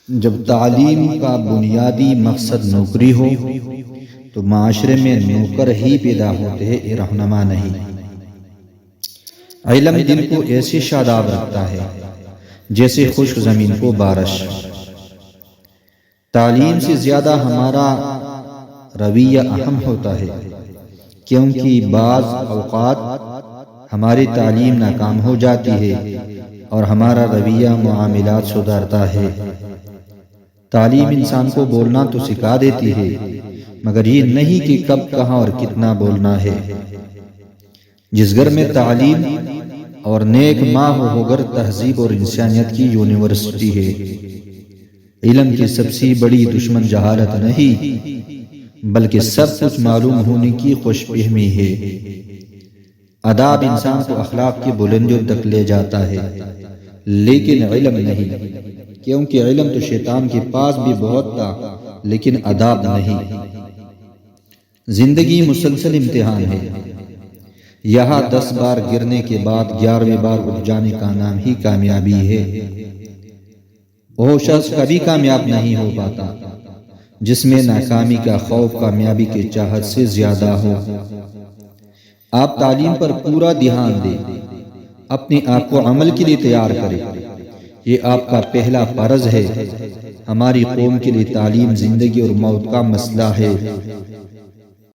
جب تعلیم کا بنیادی مقصد نوکری ہو تو معاشرے میں نوکر ہی پیدا ہوتے ہیں، رہنما نہیں۔ علم دل کو ایسی شاداب رکھتا ہے جیسے خشک زمین کو بارش۔ تعلیم سے زیادہ ہمارا رویہ اہم ہوتا ہے، کیونکہ بعض اوقات ہماری تعلیم ناکام ہو جاتی ہے اور ہمارا رویہ معاملات سدھارتا ہے۔ تعلیم انسان کو بولنا تو سکھا دیتی ہے، مگر یہ نہیں کہ کب، کہاں اور کتنا بولنا ہے۔ جس گھر میں تعلیم اور نیک ماں ہو گھر تہذیب اور انسانیت کی یونیورسٹی ہے۔ علم کی سب سے بڑی دشمن جہالت نہیں، بلکہ سب کچھ معلوم ہونے کی خوش فہمی ہے۔ آداب انسان کو اخلاق کی بلندیوں تک لے جاتا ہے، لیکن علم نہیں، کیونکہ علم تو شیطان کے پاس بھی بہت تھا، لیکن آداب نہیں۔ زندگی مسلسل امتحان ہے۔ یہاں 10 بار گرنے کے بعد 11ویں بار اٹھ جانے کا نام ہی کامیابی ہے۔ وہ شخص کبھی کامیاب نہیں ہو پاتا جس میں ناکامی کا خوف کامیابی کے چاہت سے زیادہ ہو۔ آپ تعلیم پر پورا دھیان دیں، اپنے آپ کو عمل کے لیے تیار کریں، یہ آپ کا پہلا فرض ہے۔ ہماری قوم کے لیے تعلیم زندگی اور موت کا مسئلہ ہے۔